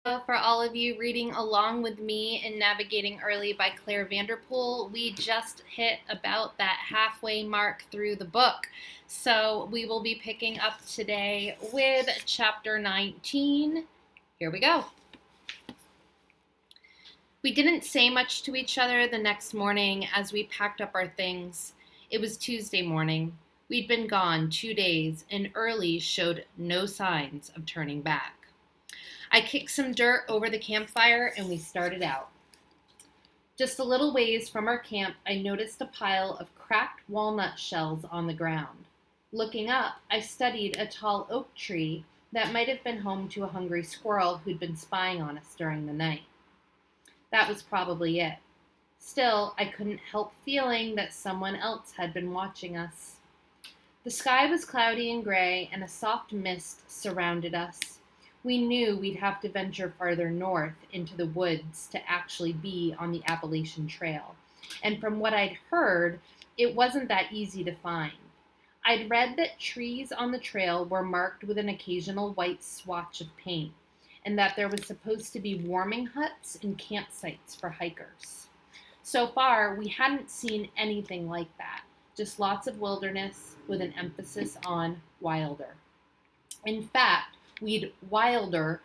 For all of you reading along with me in Navigating Early by Clare Vanderpool, we just hit about that halfway mark through the book. So we will be picking up today with chapter 19. Here we go. We didn't say much to each other the next morning as we packed up our things. It was Tuesday morning. We'd been gone 2 days, and Early showed no signs of turning back. I kicked some dirt over the campfire and we started out. Just a little ways from our camp, I noticed a pile of cracked walnut shells on the ground. Looking up, I studied a tall oak tree that might have been home to a hungry squirrel who'd been spying on us during the night. That was probably it. Still, I couldn't help feeling that someone else had been watching us. The sky was cloudy and gray, and a soft mist surrounded us. We knew we'd have to venture farther north into the woods to actually be on the Appalachian Trail. And from what I'd heard, it wasn't that easy to find. I'd read that trees on the trail were marked with an occasional white swatch of paint, and that there was supposed to be warming huts and campsites for hikers. So far, we hadn't seen anything like that, just lots of wilderness with an emphasis on wilder. In fact, we'd wilder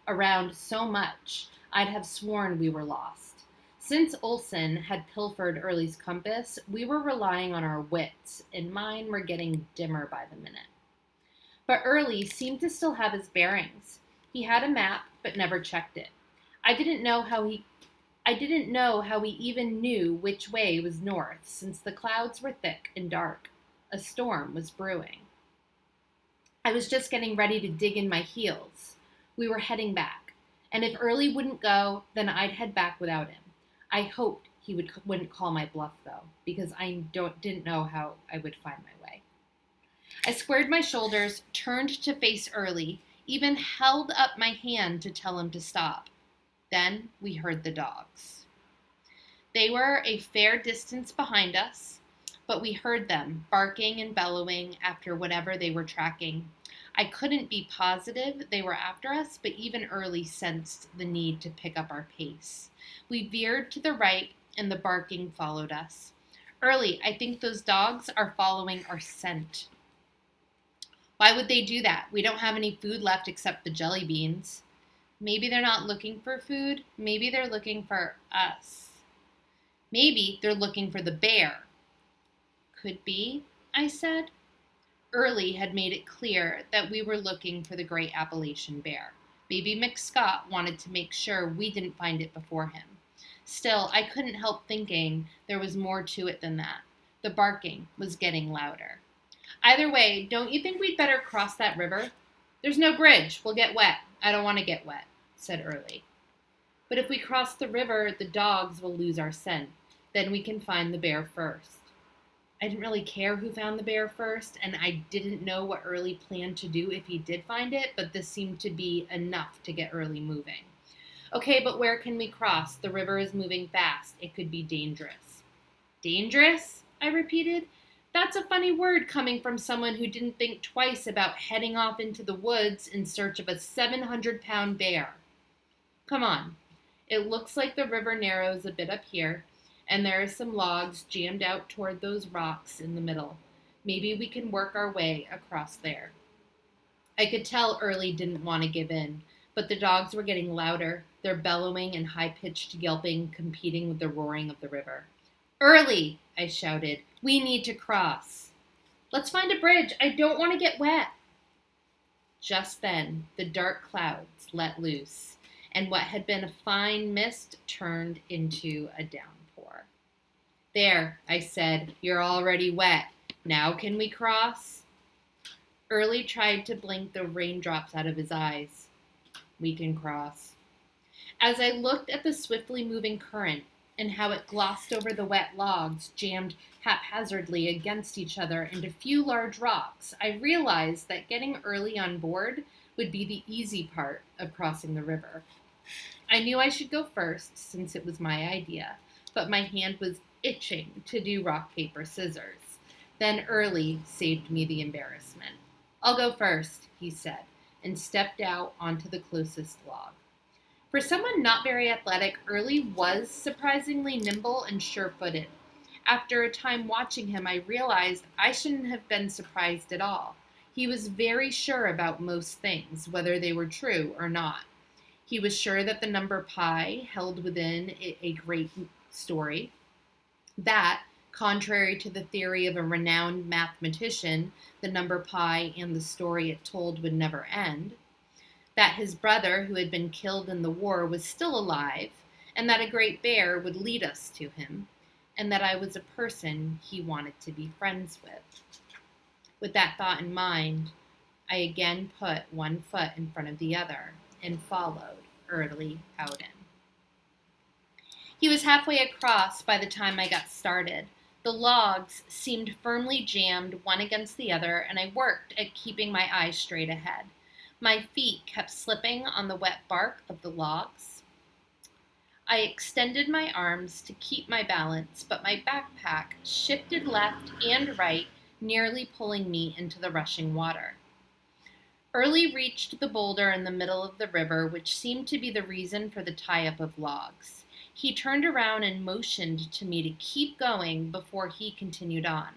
around so much, I'd have sworn we were lost. Since Olson had pilfered Early's compass, we were relying on our wits, and mine were getting dimmer by the minute. But Early seemed to still have his bearings. He had a map, but never checked it. I didn't know how he even knew which way was north, since the clouds were thick and dark. A storm was brewing. I was just getting ready to dig in my heels. We were heading back, and if Early wouldn't go, then I'd head back without him. I hoped he wouldn't call my bluff, though, because I didn't know how I would find my way. I squared my shoulders, turned to face Early, even held up my hand to tell him to stop. Then we heard the dogs. They were a fair distance behind us, but we heard them barking and bellowing after whatever they were tracking. I couldn't be positive they were after us, but even Early sensed the need to pick up our pace. We veered to the right, and the barking followed us. Early, I think those dogs are following our scent. Why would they do that? We don't have any food left except the jelly beans. Maybe they're not looking for food. Maybe they're looking for us. Maybe they're looking for the bear. Could be, I said. Early had made it clear that we were looking for the great Appalachian bear. Maybe McScott wanted to make sure we didn't find it before him. Still, I couldn't help thinking there was more to it than that. The barking was getting louder. Either way, don't you think we'd better cross that river? There's no bridge. We'll get wet. I don't want to get wet, said Early. But if we cross the river, the dogs will lose our scent. Then we can find the bear first. I didn't really care who found the bear first, and I didn't know what Early planned to do if he did find it, but this seemed to be enough to get Early moving. Okay, but where can we cross? The river is moving fast. It could be dangerous. Dangerous? I repeated. That's a funny word coming from someone who didn't think twice about heading off into the woods in search of a 700-pound bear. Come on. It looks like the river narrows a bit up here, and there are some logs jammed out toward those rocks in the middle. Maybe we can work our way across there. I could tell Early didn't want to give in, but the dogs were getting louder, their bellowing and high-pitched yelping competing with the roaring of the river. Early, I shouted. We need to cross. Let's find a bridge. I don't want to get wet. Just then, the dark clouds let loose, and what had been a fine mist turned into a downpour. There, I said, you're already wet. Now can we cross? Early tried to blink the raindrops out of his eyes. We can cross. As I looked at the swiftly moving current and how it glossed over the wet logs jammed haphazardly against each other and a few large rocks, I realized that getting Early on board would be the easy part of crossing the river. I knew I should go first since it was my idea, but my hand was itching to do rock, paper, scissors. Then Early saved me the embarrassment. I'll go first, he said, and stepped out onto the closest log. For someone not very athletic, Early was surprisingly nimble and sure-footed. After a time watching him, I realized I shouldn't have been surprised at all. He was very sure about most things, whether they were true or not. He was sure that the number pi held within it a great story, that, contrary to the theory of a renowned mathematician, the number pi and the story it told would never end, that his brother, who had been killed in the war, was still alive, and that a great bear would lead us to him, and that I was a person he wanted to be friends with. With that thought in mind, I again put one foot in front of the other and followed Early Howden. He was halfway across by the time I got started. The logs seemed firmly jammed one against the other, and I worked at keeping my eyes straight ahead. My feet kept slipping on the wet bark of the logs. I extended my arms to keep my balance, but my backpack shifted left and right, nearly pulling me into the rushing water. Early reached the boulder in the middle of the river, which seemed to be the reason for the tie-up of logs. He turned around and motioned to me to keep going before he continued on.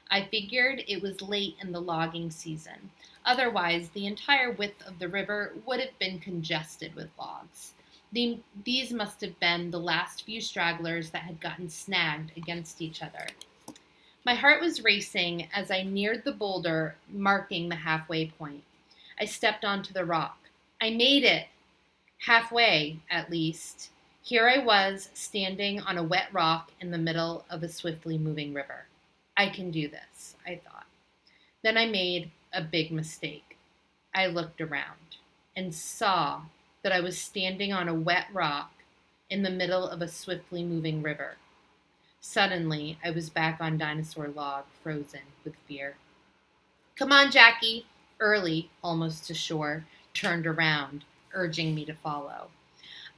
I figured it was late in the logging season. Otherwise, the entire width of the river would have been congested with logs. These must have been the last few stragglers that had gotten snagged against each other. My heart was racing as I neared the boulder, marking the halfway point. I stepped onto the rock. I made it! Halfway, at least. Here I was, standing on a wet rock in the middle of a swiftly moving river. I can do this, I thought. Then I made a big mistake. I looked around and saw that I was standing on a wet rock in the middle of a swiftly moving river. Suddenly, I was back on Dinosaur Log, frozen with fear. Come on, Jackie! Early, almost to shore, turned around, urging me to follow.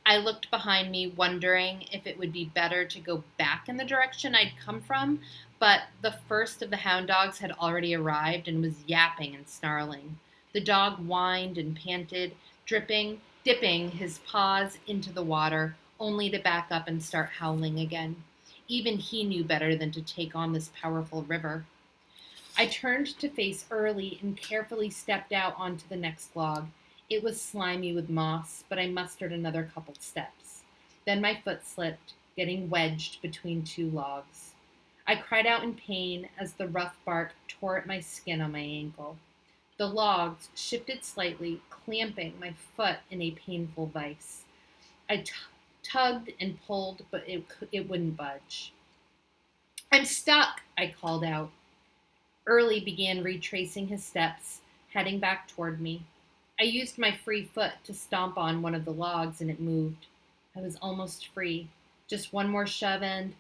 I looked behind me, wondering if it would be better to go back in the direction I'd come from, but the first of the hound dogs had already arrived and was yapping and snarling. The dog whined and panted, dipping his paws into the water, only to back up and start howling again. Even he knew better than to take on this powerful river. I turned to face Early and carefully stepped out onto the next log. It was slimy with moss, but I mustered another couple steps. Then my foot slipped, getting wedged between two logs. I cried out in pain as the rough bark tore at my skin on my ankle. The logs shifted slightly, clamping my foot in a painful vise. I tugged and pulled, but it wouldn't budge. I'm stuck, I called out. Early began retracing his steps, heading back toward me. I used my free foot to stomp on one of the logs, and it moved. I was almost free. Just one more shove and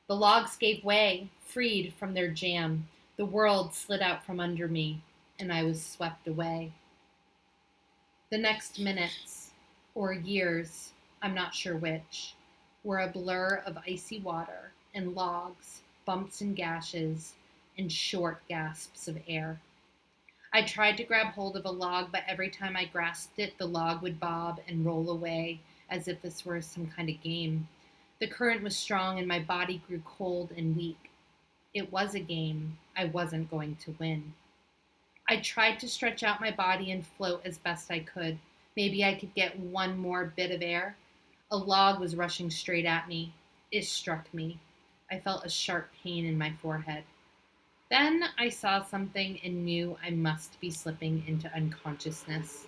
the logs gave way, freed from their jam. The world slid out from under me, and I was swept away. The next minutes, or years, I'm not sure which, were a blur of icy water and logs, bumps and gashes, and short gasps of air. I tried to grab hold of a log, but every time I grasped it, the log would bob and roll away as if this were some kind of game. The current was strong and my body grew cold and weak. It was a game. I wasn't going to win. I tried to stretch out my body and float as best I could. Maybe I could get one more bit of air. A log was rushing straight at me. It struck me. I felt a sharp pain in my forehead. Then I saw something and knew I must be slipping into unconsciousness.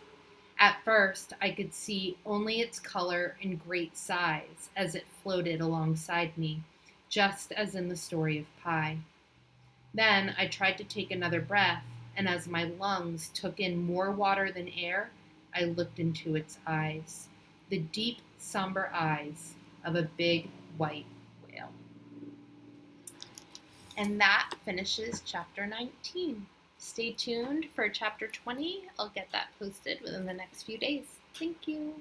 At first, I could see only its color and great size as it floated alongside me, just as in the story of Pi. Then I tried to take another breath, and as my lungs took in more water than air, I looked into its eyes, the deep, somber eyes of a big white whale. And that finishes chapter 19. Stay tuned for chapter 20. I'll get that posted within the next few days. Thank you.